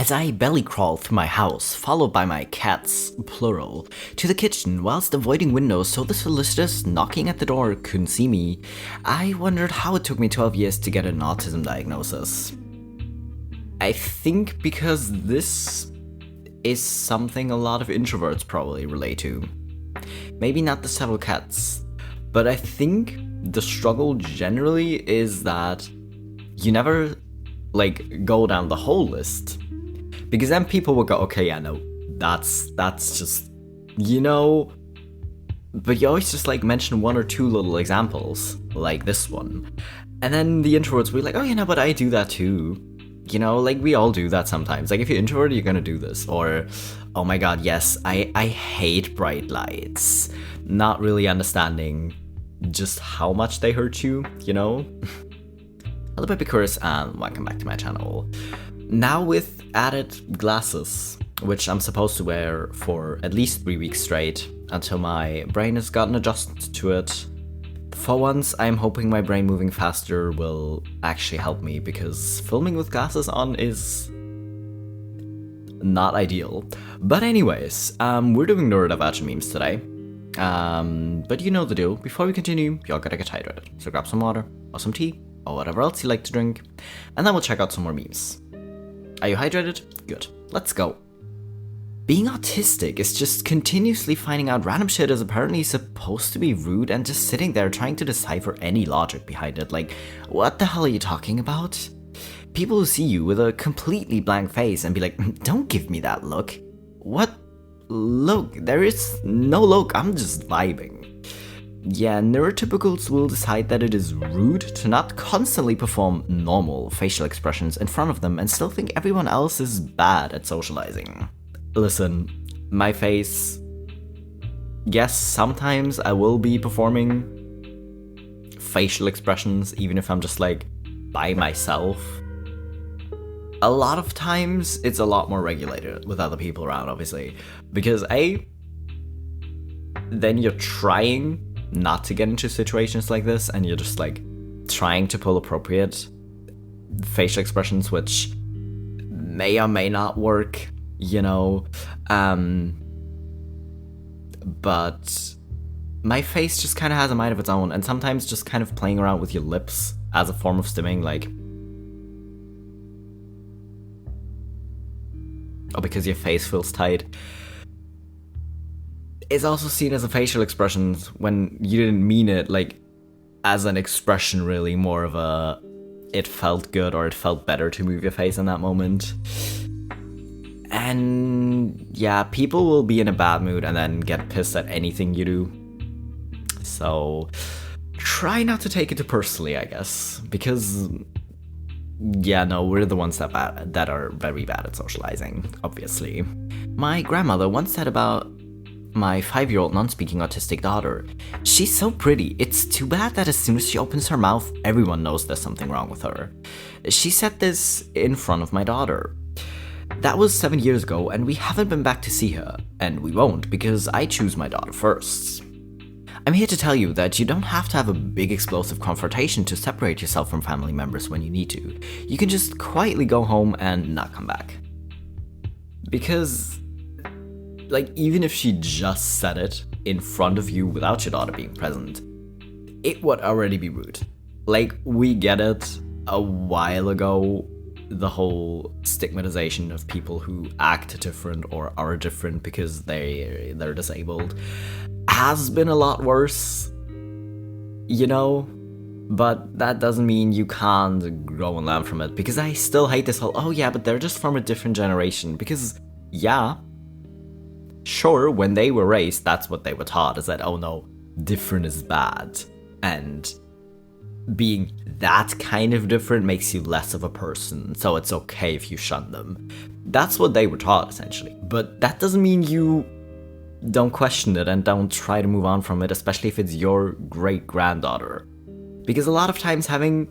as I belly crawled through my house, followed by my cats, plural, to the kitchen whilst avoiding windows so the solicitors knocking at the door couldn't see me. I wondered how it took me 12 years to get an autism diagnosis. I think because this is something a lot of introverts probably relate to. Maybe not the several cats, but I think the struggle generally is that you never go down the whole list, because then people will go, okay, yeah, no, that's just, but you always just mention one or two little examples like this one, and then the introverts will be like, oh yeah, no, but I do that too. We all do that sometimes. If you're introverted, you're gonna do this. Or, oh my god, yes, I hate bright lights. Not really understanding just how much they hurt you, Hello, BabyQueers, and welcome back to my channel. Now with added glasses, which I'm supposed to wear for at least 3 weeks straight, until my brain has gotten adjusted to it. For once, I'm hoping my brain moving faster will actually help me, because filming with glasses on is not ideal. But anyways, we're doing neurodivergent memes today. But you know the deal. Before we continue, y'all gotta get hydrated. So grab some water, or some tea, or whatever else you like to drink, and then we'll check out some more memes. Are you hydrated? Good. Let's go. Being autistic is just continuously finding out random shit is apparently supposed to be rude and just sitting there trying to decipher any logic behind it. What the hell are you talking about? People who see you with a completely blank face and be like, don't give me that look. What look? There is no look, I'm just vibing. Yeah, neurotypicals will decide that it is rude to not constantly perform normal facial expressions in front of them and still think everyone else is bad at socializing. Listen, my face, yes, sometimes I will be performing facial expressions even if I'm just by myself. A lot of times it's a lot more regulated with other people around, obviously, because then you're trying not to get into situations like this and you're just trying to pull appropriate facial expressions which may or may not work. But my face just kind of has a mind of its own, and sometimes just kind of playing around with your lips as a form of stimming, because your face feels tight, is also seen as a facial expression when you didn't mean it, as an expression really, more of a, it felt good or it felt better to move your face in that moment. And yeah, people will be in a bad mood and then get pissed at anything you do. So try not to take it too personally, I guess, because yeah, no, we're the ones that are very bad at socializing, obviously. My grandmother once said about my 5-year-old non-speaking autistic daughter, she's so pretty, it's too bad that as soon as she opens her mouth, everyone knows there's something wrong with her. She said this in front of my daughter. That was 7 years ago, and we haven't been back to see her, and we won't because I choose my daughter first. I'm here to tell you that you don't have to have a big explosive confrontation to separate yourself from family members when you need to. You can just quietly go home and not come back. Because, even if she just said it in front of you without your daughter being present, it would already be rude. We get it a while ago. The whole stigmatization of people who act different or are different because they're disabled has been a lot worse, but that doesn't mean you can't grow and learn from it, because I still hate this whole, oh yeah, but they're just from a different generation, because yeah, sure, when they were raised, that's what they were taught, is that, oh no, different is bad, and being that kind of different makes you less of a person, so it's okay if you shun them. That's what they were taught, essentially. But that doesn't mean you don't question it and don't try to move on from it, especially if it's your great-granddaughter. Because a lot of times having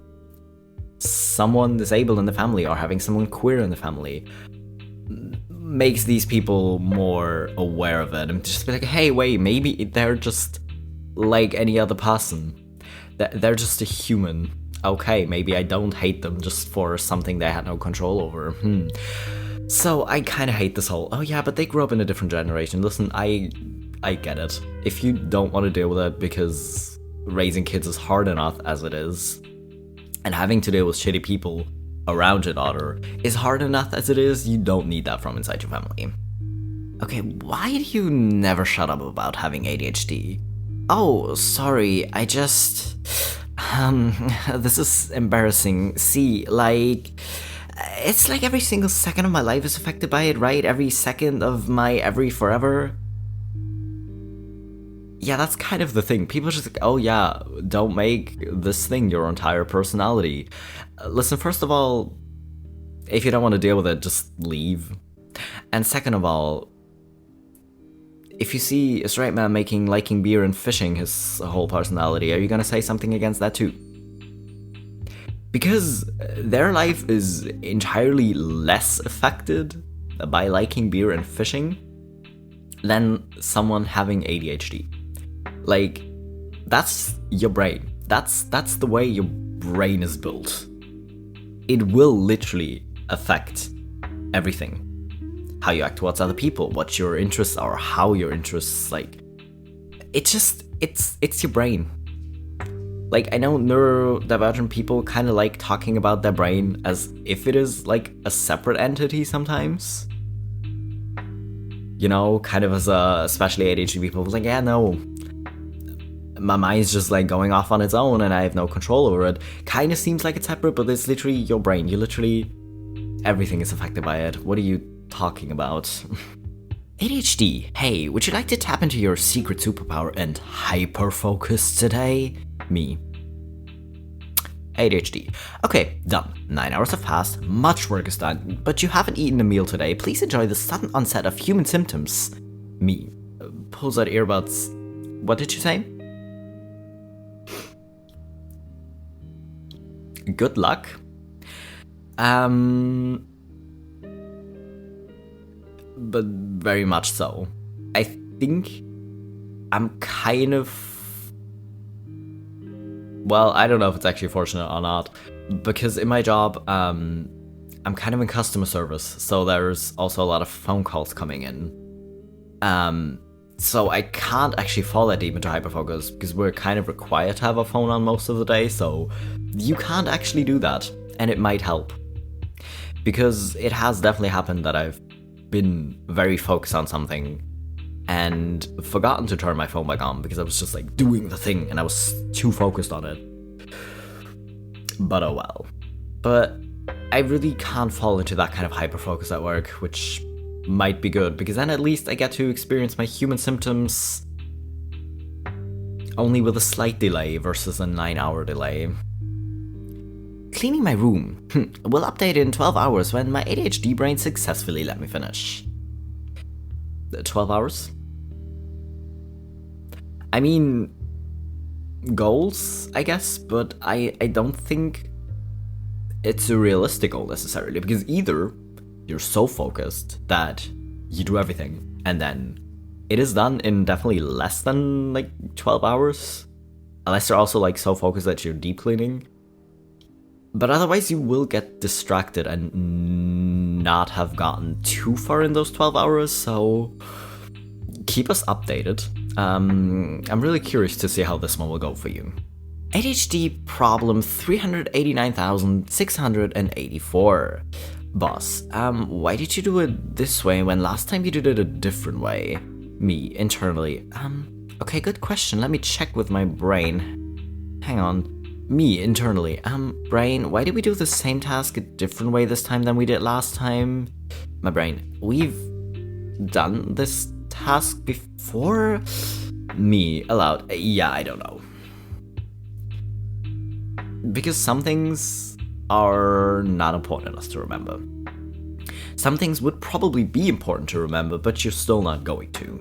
someone disabled in the family or having someone queer in the family makes these people more aware of it and just be like, hey, wait, maybe they're just like any other person. They're just a human. Okay, maybe I don't hate them just for something they had no control over. So So I kind of hate this whole, oh yeah, but they grew up in a different generation. Listen, I get it. If you don't want to deal with it because raising kids is hard enough as it is, and having to deal with shitty people around your daughter is hard enough as it is, you don't need that from inside your family. Okay, why do you never shut up about having ADHD? Oh, sorry, I just... this is embarrassing. See, like... It's like every single second of my life is affected by it, right? Every second of my every forever. Yeah, that's kind of the thing. People are just like, oh yeah, don't make this thing your entire personality. Listen, first of all, if you don't want to deal with it, just leave. And second of all, if you see a straight man liking beer and fishing his whole personality, are you gonna say something against that too? Because their life is entirely less affected by liking beer and fishing than someone having ADHD. Like, that's your brain. That's the way your brain is built. It will literally affect everything. How you act towards other people, what your interests are, how your interests, like... It's your brain. Like, I know neurodivergent people kind of like talking about their brain as if it is, like, a separate entity sometimes. You know, kind of as especially ADHD people, like, yeah, no, my mind's just, like, going off on its own and I have no control over it. Kind of seems like it's separate, but it's literally your brain. You literally... Everything is affected by it. What are you talking about? ADHD, hey, would you like to tap into your secret superpower and hyperfocus today? Me. ADHD. Okay, done. 9 hours have passed, much work is done, but you haven't eaten a meal today. Please enjoy the sudden onset of human symptoms. Me. Pulls out earbuds. What did you say? Good luck. But very much so. I think I'm kind of... Well, I don't know if it's actually fortunate or not, because in my job, I'm kind of in customer service, so there's also a lot of phone calls coming in. So I can't actually fall that deep into hyperfocus, because we're kind of required to have a phone on most of the day, so you can't actually do that, and it might help. Because it has definitely happened that I've been very focused on something and forgotten to turn my phone back on because I was just like doing the thing and I was too focused on it. But oh well. But I really can't fall into that kind of hyperfocus at work, which might be good because then at least I get to experience my human symptoms only with a slight delay versus a 9-hour delay. Cleaning my room. Will update in 12 hours when my ADHD brain successfully let me finish. 12 hours? I mean, goals, I guess, but I don't think it's a realistic goal necessarily, because either you're so focused that you do everything, and then it is done in definitely less than, like, 12 hours, unless you're also, like, so focused that you're deep cleaning. But otherwise you will get distracted and not have gotten too far in those 12 hours, so keep us updated. I'm really curious to see how this one will go for you. ADHD problem 389,684. Boss, why did you do it this way when last time you did it a different way? Me, internally. Okay, good question. Let me check with my brain. Hang on. Me, internally. Brain, why did we do the same task a different way this time than we did last time? My brain, we've done this task before? Me, aloud. Yeah, I don't know. Because some things are not important enough to remember. Some things would probably be important to remember, but you're still not going to.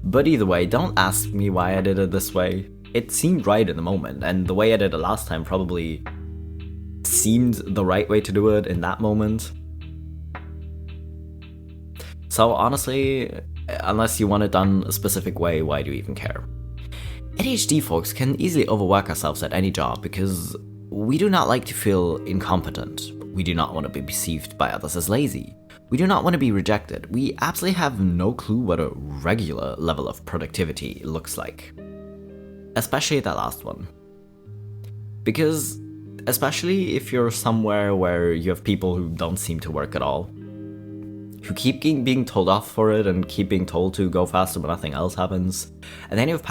But either way, don't ask me why I did it this way. It seemed right in the moment, and the way I did it last time probably seemed the right way to do it in that moment. So honestly, unless you want it done a specific way, why do you even care? ADHD folks can easily overwork ourselves at any job because we do not like to feel incompetent. We do not want to be perceived by others as lazy. We do not want to be rejected. We absolutely have no clue what a regular level of productivity looks like. Especially that last one. Because, especially if you're somewhere where you have people who don't seem to work at all, who keep being told off for it and keep being told to go faster but nothing else happens, and then you have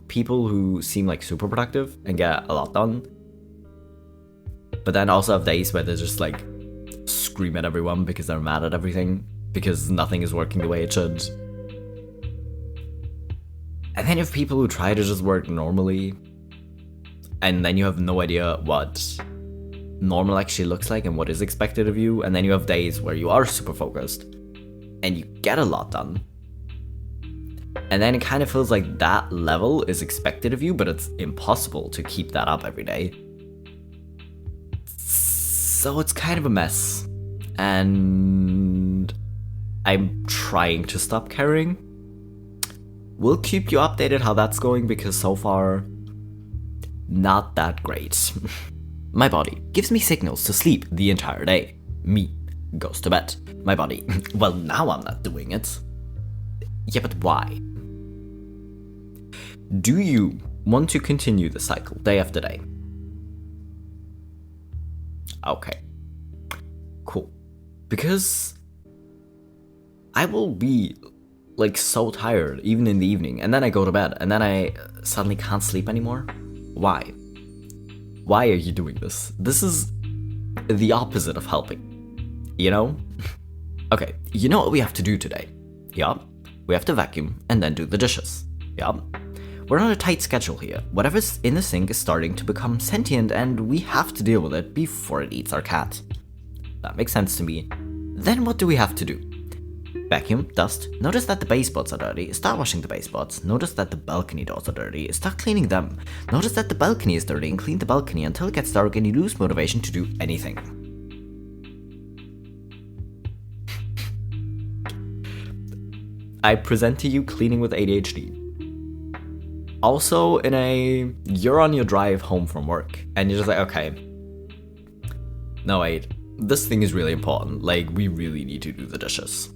people who seem like super productive and get a lot done, but then also have days where they just like scream at everyone because they're mad at everything, because nothing is working the way it should. And then you have people who try to just work normally, and then you have no idea what normal actually looks like and what is expected of you, and then you have days where you are super focused and you get a lot done. And then it kind of feels like that level is expected of you, but it's impossible to keep that up every day. So it's kind of a mess. And I'm trying to stop caring. We'll keep you updated how that's going, because so far, not that great. My body gives me signals to sleep the entire day. Me goes to bed. My body, well, now I'm not doing it. Yeah, but why? Do you want to continue the cycle day after day? Okay. Cool. Because I will be like so tired even in the evening, and then I go to bed, and then I suddenly can't sleep anymore. Why? Why are you doing this? This is the opposite of helping, you know? Okay, you know what we have to do today? Yeah, we have to vacuum and then do the dishes. Yeah, we're on a tight schedule here. Whatever's in the sink is starting to become sentient, and we have to deal with it before it eats our cat. That makes sense to me. Then what do we have to do? Vacuum, dust, notice that the baseboards are dirty, start washing the baseboards, notice that the balcony doors are dirty, start cleaning them, notice that the balcony is dirty and clean the balcony until it gets dark and you lose motivation to do anything. I present to you cleaning with ADHD. Also you're on your drive home from work and you're just like, okay, no wait, this thing is really important, like we really need to do the dishes.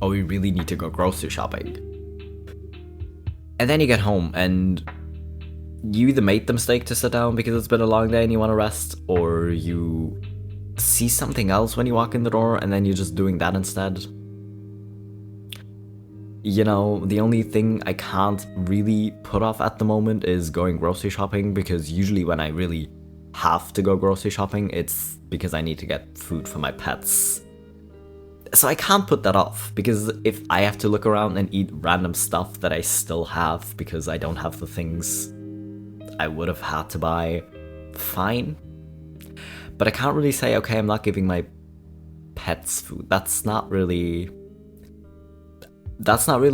Or we really need to go grocery shopping. And then you get home and you either made the mistake to sit down because it's been a long day and you want to rest, or you see something else when you walk in the door and then you're just doing that instead. You know, the only thing I can't really put off at the moment is going grocery shopping, because usually when I really have to go grocery shopping, it's because I need to get food for my pets. So I can't put that off, because if I have to look around and eat random stuff that I still have because I don't have the things I would have had to buy, fine. But I can't really say, okay, I'm not giving my pets food. That's not really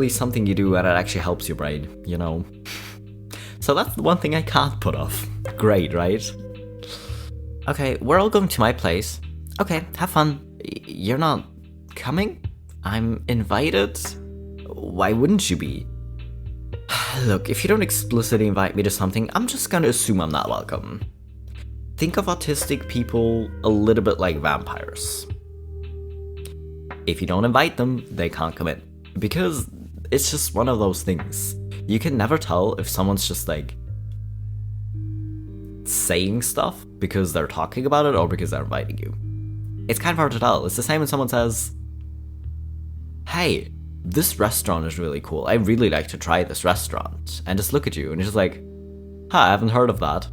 something you do and it actually helps your brain, you know? So that's the one thing I can't put off. Great, right? Okay, we're all going to my place. Okay, have fun. You're not coming? I'm invited? Why wouldn't you be? Look, if you don't explicitly invite me to something, I'm just gonna assume I'm not welcome. Think of autistic people a little bit like vampires. If you don't invite them, they can't come in. Because it's just one of those things. You can never tell if someone's just like saying stuff because they're talking about it or because they're inviting you. It's kind of hard to tell. It's the same when someone says, hey, this restaurant is really cool. I really like to try this restaurant. And just look at you and you're just like, huh, I haven't heard of that.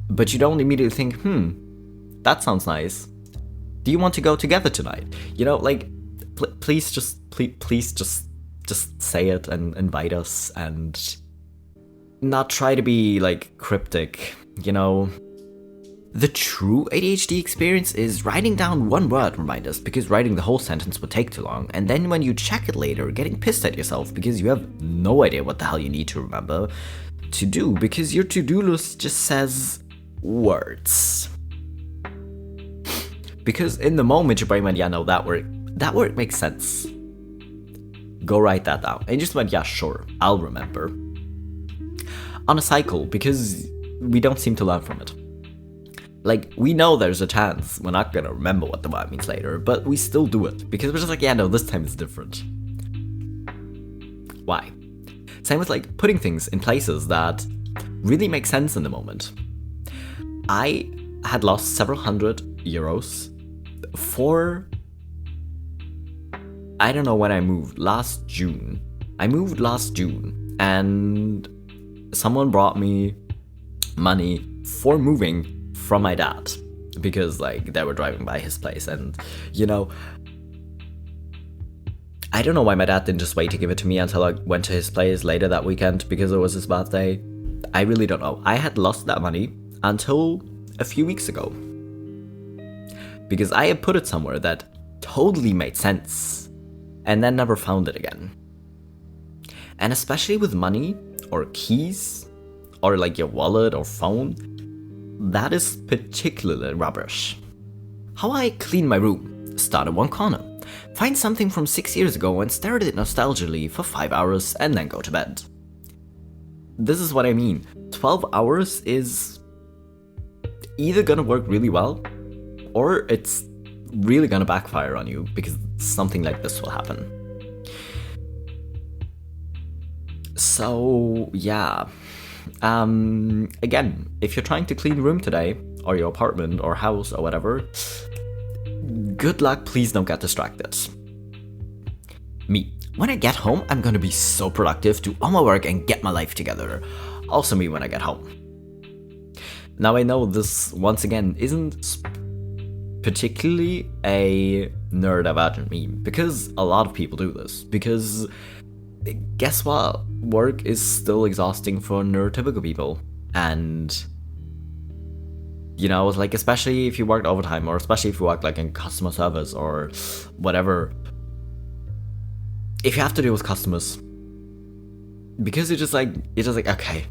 But you don't immediately think, that sounds nice. Do you want to go together tonight? You know, like, please just say it and invite us and not try to be like cryptic, you know? The true ADHD experience is writing down one word reminders, because writing the whole sentence would take too long, and then when you check it later, getting pissed at yourself because you have no idea what the hell you need to remember to do, because your to-do list just says words. Because in the moment your brain went, yeah, no, that word makes sense. Go write that down. And you just went, yeah, sure, I'll remember. On a cycle, because we don't seem to learn from it. Like, we know there's a chance we're not gonna remember what the word means later, but we still do it, because we're just like, yeah, no, this time it's different. Why? Same with, like, putting things in places that really make sense in the moment. I had lost several €100 for... I don't know when I moved, last June. I moved last June, and someone brought me money for moving from my dad, because, like, they were driving by his place, and, you know, I don't know why my dad didn't just wait to give it to me until I went to his place later that weekend, because it was his birthday. I really don't know. I had lost that money until a few weeks ago, because I had put it somewhere that totally made sense, and then never found it again. And especially with money, or keys, or like your wallet or phone, that is particularly rubbish. How I clean my room: start in one corner, find something from 6 years ago and stare at it nostalgically for 5 hours and then go to bed. This is what I mean. 12 hours is either gonna work really well, or it's really gonna backfire on you, because something like this will happen. So, yeah. Again, if you're trying to clean your room today, or your apartment, or house, or whatever, good luck, please don't get distracted. Me. When I get home, I'm gonna be so productive, do all my work, and get my life together. Also me when I get home. Now I know this, once again, isn't particularly a neurodivergent meme, because a lot of people do this, because guess what? Work is still exhausting for neurotypical people, and you know, like, especially if you work overtime, or especially if you work like in customer service or whatever, if you have to deal with customers, because you're just like, okay,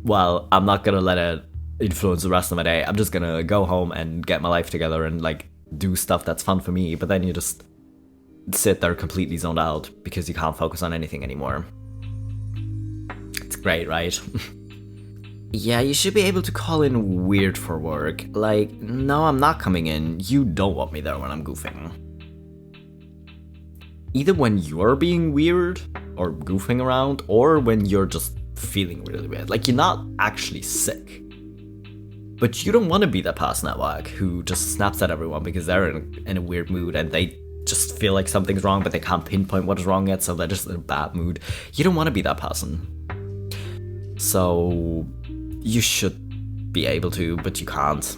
well, I'm not gonna let it influence the rest of my day. I'm just gonna go home and get my life together and like do stuff that's fun for me. But then you just sit there completely zoned out because you can't focus on anything anymore. It's great, right? Yeah, you should be able to call in weird for work. Like, no, I'm not coming in. You don't want me there when I'm goofing. Either when you're being weird or goofing around, or when you're just feeling really weird. Like, you're not actually sick, but you don't want to be that person at work who just snaps at everyone because they're in a weird mood and they just feel like something's wrong, but they can't pinpoint what is wrong yet, so they're just in a bad mood. You don't want to be that person. So you should be able to, but you can't.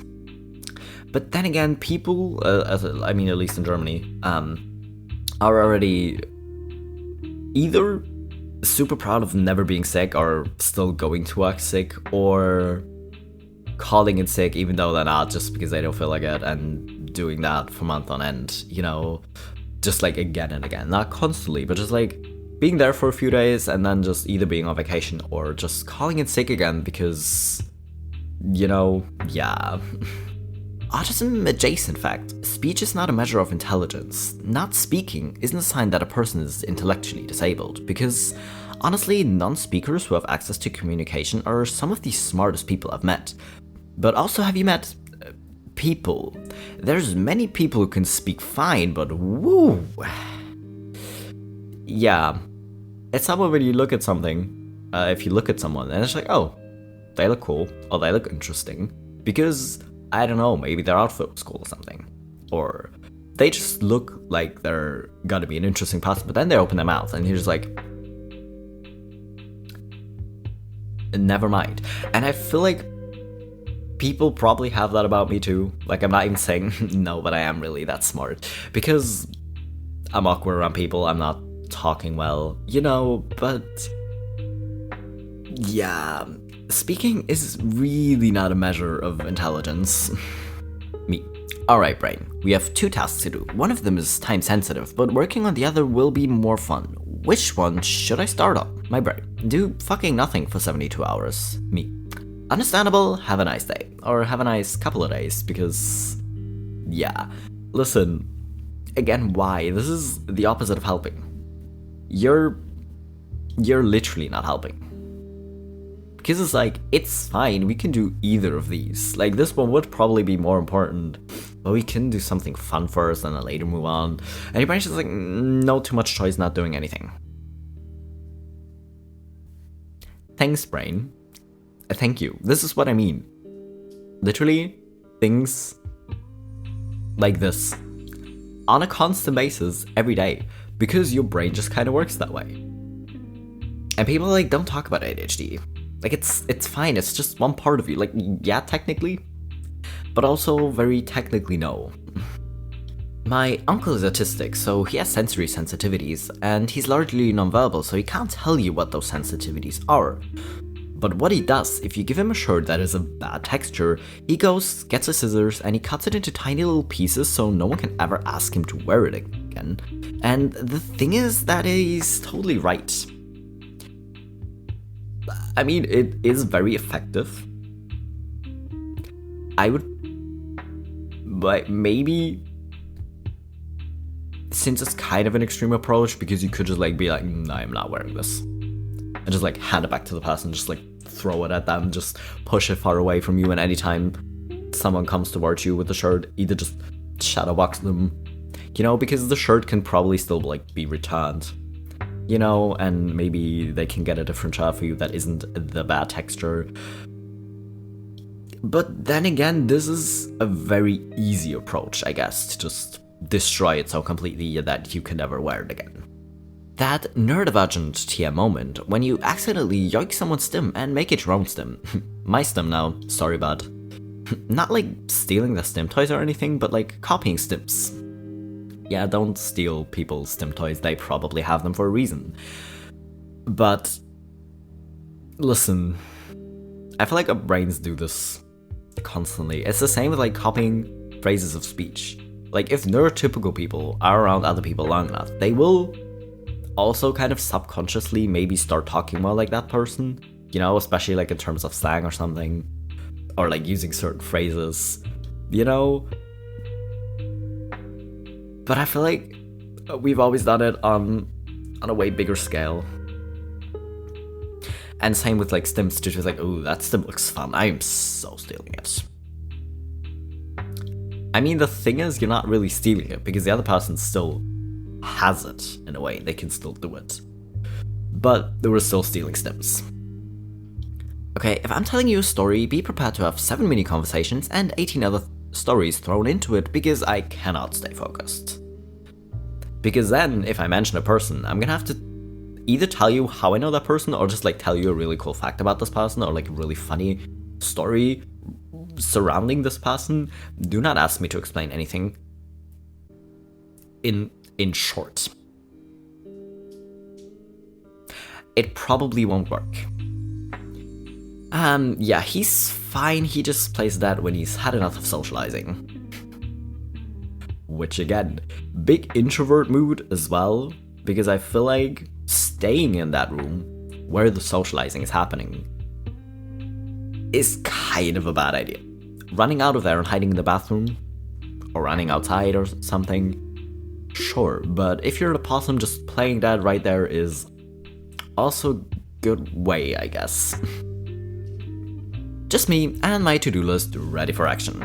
But then again, people, I mean, at least in Germany, are already either super proud of never being sick, or still going to work sick, or calling in sick even though they're not, just because they don't feel like it, and doing that for month on end, you know, just like again and again, not constantly, but just like being there for a few days and then just either being on vacation or just calling in sick again because, you know, yeah. Autism adjacent fact: speech is not a measure of intelligence. Not speaking isn't a sign that a person is intellectually disabled, because honestly, non-speakers who have access to communication are some of the smartest people I've met. But also, have you met people? There's many people who can speak fine, but woo! Yeah, it's how when you look at something, if you look at someone and it's like, oh, they look cool, or they look interesting, because, I don't know, maybe their outfit was cool or something. Or they just look like they're gonna be an interesting person, but then they open their mouth and you're just like, never mind. And I feel like people probably have that about me too. Like, I'm not even saying no, but I am really that smart. Because I'm awkward around people, I'm not talking well, you know, but yeah, speaking is really not a measure of intelligence. Me. Alright, brain. We have 2 tasks to do. One of them is time sensitive, but working on the other will be more fun. Which one should I start on? My brain. Do fucking nothing for 72 hours. Me. Understandable, have a nice day. Or have a nice couple of days, because, yeah. Listen, again, why? This is the opposite of helping. You're literally not helping. Because it's like, it's fine, we can do either of these. Like, this one would probably be more important, but we can do something fun first and then later move on. And your brain's just like, no, too much choice, not doing anything. Thanks, brain. Thank you. This is what I mean. Literally, things like this on a constant basis every day, because your brain just kind of works that way. And people like don't talk about ADHD. Like it's fine, it's just one part of you. Like, yeah, technically, but also very technically no. My uncle is autistic, so he has sensory sensitivities, and he's largely nonverbal, so he can't tell you what those sensitivities are. But what he does, if you give him a shirt that is a bad texture, he goes, gets his scissors, and he cuts it into tiny little pieces so no one can ever ask him to wear it again. And the thing is that he's totally right. I mean, it is very effective. I would, but maybe, since it's kind of an extreme approach, because you could just like be like, no, I'm not wearing this, and just like hand it back to the person, just like throw it at them, just push it far away from you, and anytime someone comes towards you with the shirt, either just shadow box them, you know, because the shirt can probably still like be returned, you know, and maybe they can get a different shirt for you that isn't the bad texture. But then again, this is a very easy approach, I guess, to just destroy it so completely that you can never wear it again. That neurodivergent TM moment when you accidentally yoink someone's stim and make it your own stim. My stim now, sorry bud. Not like stealing the stim toys or anything, but like copying stims. Yeah, don't steal people's stim toys, they probably have them for a reason. But listen, I feel like our brains do this constantly. It's the same with like copying phrases of speech. Like, if neurotypical people are around other people long enough, they will also kind of subconsciously maybe start talking more like that person, you know, especially like in terms of slang or something, or like using certain phrases, you know. But I feel like we've always done it on a way bigger scale. And same with like stims too, just like, ooh, that stim looks fun, I am so stealing it. I mean, the thing is, you're not really stealing it, because the other person still has it, in a way, they can still do it. But they were still stealing stims. Okay, if I'm telling you a story, be prepared to have 7 mini conversations and 18 other stories thrown into it, because I cannot stay focused. Because then, if I mention a person, I'm gonna have to either tell you how I know that person, or just like tell you a really cool fact about this person, or like a really funny story surrounding this person. Do not ask me to explain anything in short. It probably won't work. Yeah, he's fine, he just plays that when he's had enough of socializing. Which again, big introvert mood as well, because I feel like staying in that room where the socializing is happening is kind of a bad idea. Running out of there and hiding in the bathroom, or running outside or something, sure, but if you're a possum, just playing that right there is also a good way, I guess. Just me and my to-do list ready for action.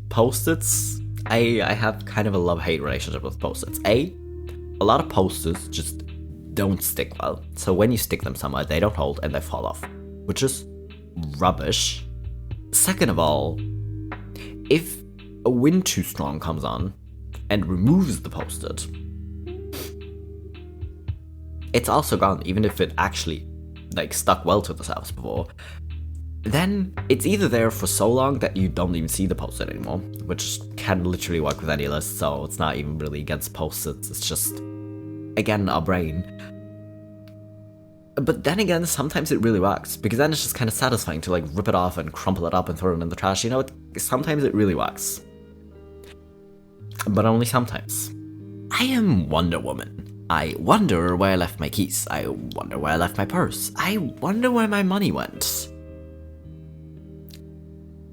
Post-its, I have kind of a love-hate relationship with post-its. A lot of post-its just don't stick well, so when you stick them somewhere, they don't hold and they fall off, which is rubbish. Second of all, if a wind too strong comes on and removes the post-it, it's also gone, even if it actually like stuck well to the surface before. Then it's either there for so long that you don't even see the post-it anymore, which can literally work with any list, so it's not even really against post-its, it's just, again, our brain. But then again, sometimes it really works, because then it's just kind of satisfying to like rip it off and crumple it up and throw it in the trash, you know, sometimes it really works. But only sometimes. I am Wonder Woman. I wonder where I left my keys. I wonder where I left my purse. I wonder where my money went.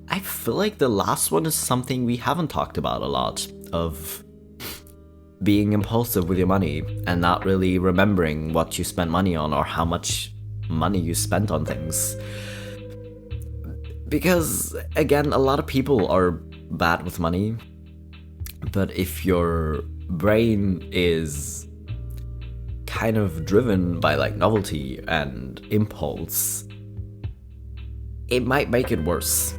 I feel like the last one is something we haven't talked about a lot, of being impulsive with your money and not really remembering what you spent money on or how much money you spent on things. Because, again, a lot of people are bad with money, but if your brain is kind of driven by like novelty and impulse, it might make it worse.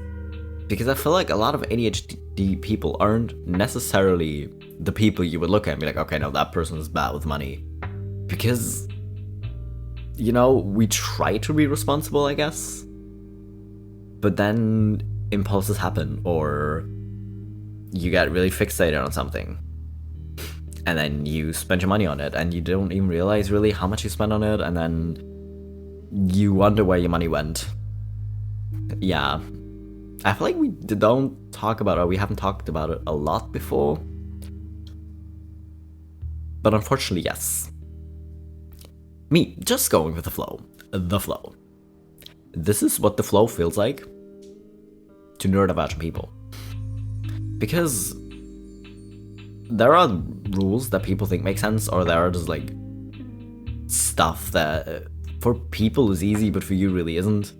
Because I feel like a lot of ADHD people aren't necessarily the people you would look at and be like, okay, no, that person is bad with money. Because, you know, we try to be responsible, I guess. But then impulses happen, or you get really fixated on something. And then you spend your money on it, and you don't even realize really how much you spent on it, and then you wonder where your money went. Yeah. I feel like we don't talk about it, or we haven't talked about it a lot before. But unfortunately, yes. Me, just going with the flow. The flow. This is what the flow feels like to neurodivergent people. Because there are rules that people think make sense, or there are just like stuff that for people is easy, but for you really isn't.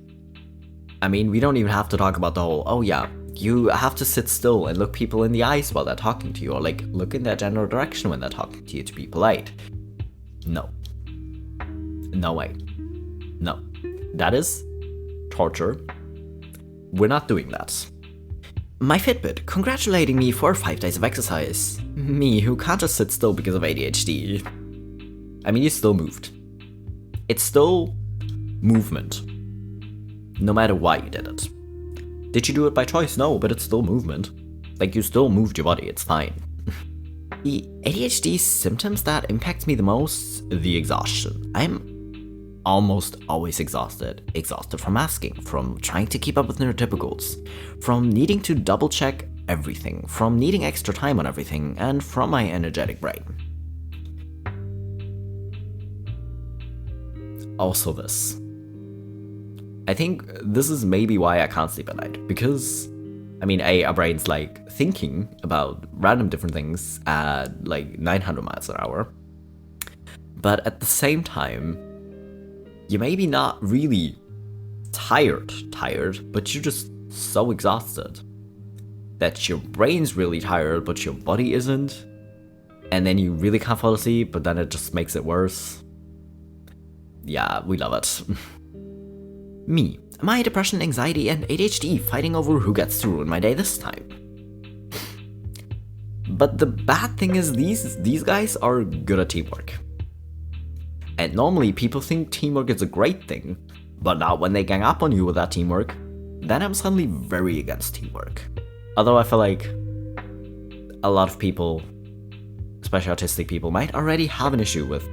I mean, we don't even have to talk about the whole, oh yeah, you have to sit still and look people in the eyes while they're talking to you, or like look in their general direction when they're talking to you to be polite. No. No way. No. That is torture. We're not doing that. My Fitbit congratulating me for 5 days of exercise. Me, who can't just sit still because of ADHD. I mean, you still moved. It's still movement. No matter why you did it. Did you do it by choice? No, but it's still movement. Like, you still moved your body, it's fine. The ADHD symptoms that impact me the most, the exhaustion. I'm almost always exhausted. Exhausted from asking, from trying to keep up with neurotypicals, from needing to double check everything, from needing extra time on everything, and from my energetic brain. Also this. I think this is maybe why I can't sleep at night, because, I mean, our brain's like thinking about random different things at like 900 miles an hour, but at the same time, you may be not really tired, but you're just so exhausted that your brain's really tired, but your body isn't, and then you really can't fall asleep, but then it just makes it worse. Yeah, we love it. Me, my depression, anxiety, and ADHD fighting over who gets to ruin my day this time. But the bad thing is these guys are good at teamwork. And normally people think teamwork is a great thing, but not when they gang up on you with that teamwork. Then I'm suddenly very against teamwork. Although I feel like a lot of people, especially autistic people, might already have an issue with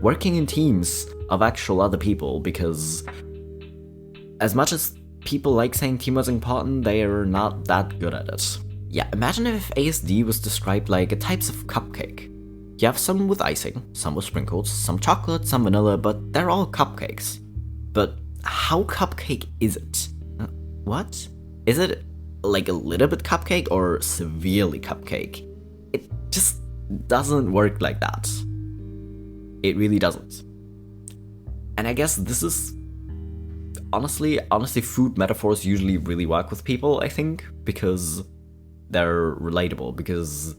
working in teams of actual other people, because as much as people like saying teamwork is important, they are not that good at it. Yeah, imagine if ASD was described like types of cupcake. You have some with icing, some with sprinkles, some chocolate, some vanilla, but they're all cupcakes. But how cupcake is it? What? Is it like a little bit cupcake or severely cupcake? It just doesn't work like that. It really doesn't. And I guess this is honestly, food metaphors usually really work with people, I think, because they're relatable, because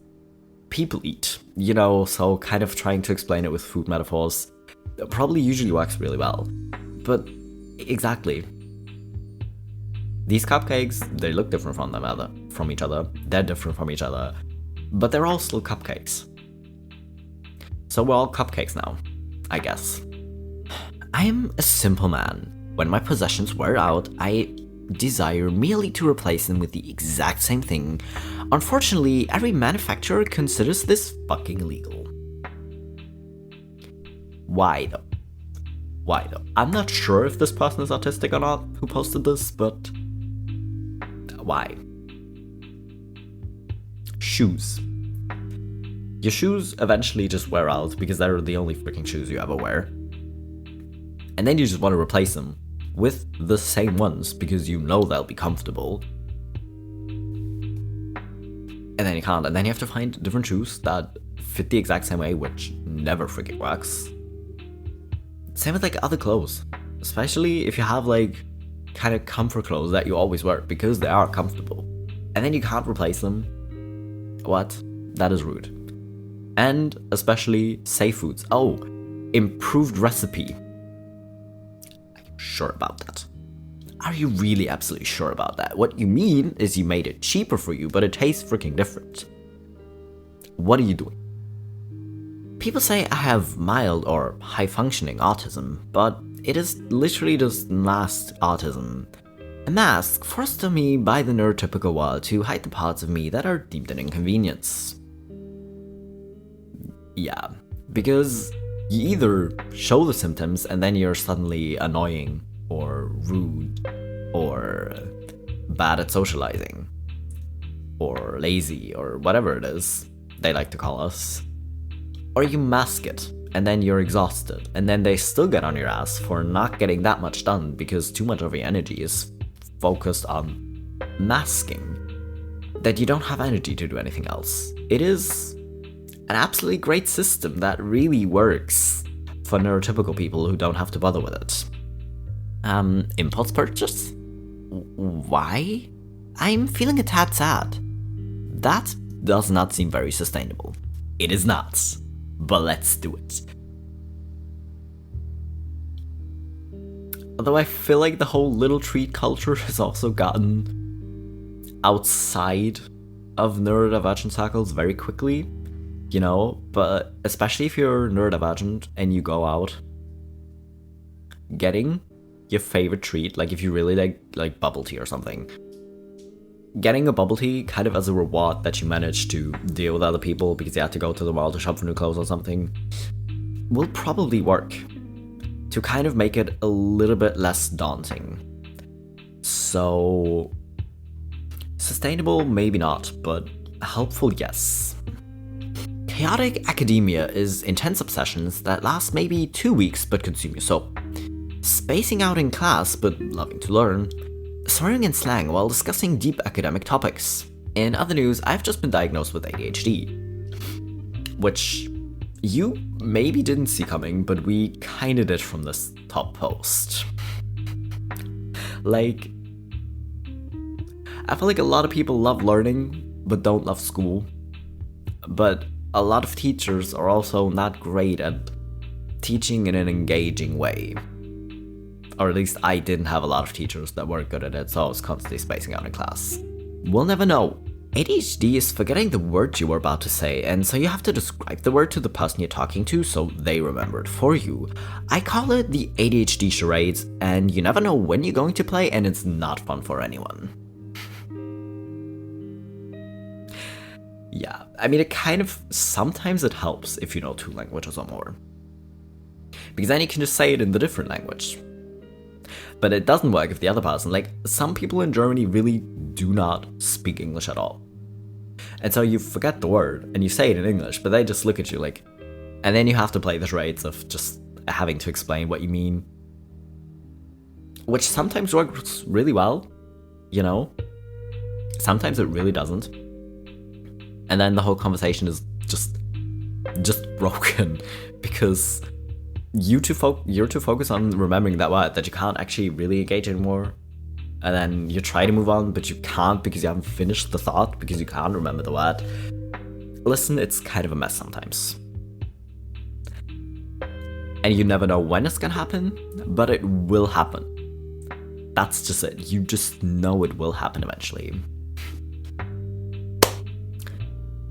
people eat, you know, so kind of trying to explain it with food metaphors probably usually works really well. But exactly. These cupcakes, they look different from each other, they're different from each other, but they're all still cupcakes. So we're all cupcakes now, I guess. I am a simple man. When my possessions wear out, I desire merely to replace them with the exact same thing. Unfortunately, every manufacturer considers this fucking illegal. Why though? Why though? I'm not sure if this person is autistic or not who posted this, but why? Shoes. Your shoes eventually just wear out because they're the only freaking shoes you ever wear. And then you just want to replace them with the same ones because you know they'll be comfortable. and then you can't, and then you have to find different shoes that fit the exact same way, which never freaking works. Same with like other clothes, especially if you have like kind of comfort clothes that you always wear because they are comfortable, and then you can't replace them. What? That is rude. And especially safe foods. Oh, improved recipe. Are you sure about that? Are you really absolutely sure about that? What you mean is you made it cheaper for you, but it tastes freaking different. What are you doing? People say I have mild or high-functioning autism, but it is literally just masked autism. A mask forced on me by the neurotypical world to hide the parts of me that are deemed an inconvenience. Yeah, because you either show the symptoms and then you're suddenly annoying or rude or bad at socializing or lazy or whatever it is they like to call us, or you mask it and then you're exhausted and then they still get on your ass for not getting that much done because too much of your energy is focused on masking that you don't have energy to do anything else. It is an absolutely great system that really works for neurotypical people who don't have to bother with it. Impulse purchase? Why? I'm feeling a tad sad. That does not seem very sustainable. It is not, but let's do it. Although I feel like the whole little treat culture has also gotten outside of neurodivergent circles very quickly, you know, but especially if you're neurodivergent and you go out getting your favorite treat, like if you really like bubble tea or something, getting a bubble tea kind of as a reward that you managed to deal with other people because you had to go to the mall to shop for new clothes or something, will probably work to kind of make it a little bit less daunting. So, sustainable, maybe not, but helpful, yes. Chaotic academia is intense obsessions that last maybe 2 weeks but consume you so. Spacing out in class but loving to learn. Swearing in slang while discussing deep academic topics. In other news, I've just been diagnosed with ADHD. Which you maybe didn't see coming, but we kinda did from this top post. Like, I feel like a lot of people love learning, but don't love school. But a lot of teachers are also not great at teaching in an engaging way. Or at least I didn't have a lot of teachers that were good at it, so I was constantly spacing out in class. We'll never know. ADHD is forgetting the word you were about to say, and so you have to describe the word to the person you're talking to so they remember it for you. I call it the ADHD charades, and you never know when you're going to play, and it's not fun for anyone. Yeah, I mean, it kind of, sometimes it helps if you know 2 languages or more. Because then you can just say it in the different language. But it doesn't work if the other person, like, some people in Germany really do not speak English at all. And so you forget the word, and you say it in English, but they just look at you like, and then you have to play the charades of just having to explain what you mean. Which sometimes works really well, you know? Sometimes it really doesn't. And then the whole conversation is just broken, because you're too focused on remembering that word that you can't actually really engage anymore. And then you try to move on, but you can't because you haven't finished the thought, because you can't remember the word. Listen, it's kind of a mess sometimes. And you never know when it's gonna happen, but it will happen. That's just it. You just know it will happen eventually.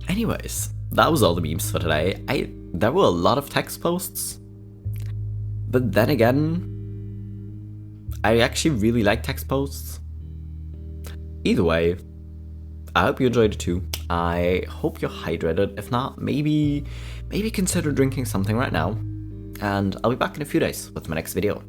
Anyways, that was all the memes for today. There were a lot of text posts. But then again, I actually really like text posts. Either way, I hope you enjoyed it too. I hope you're hydrated. If not, maybe consider drinking something right now. And I'll be back in a few days with my next video.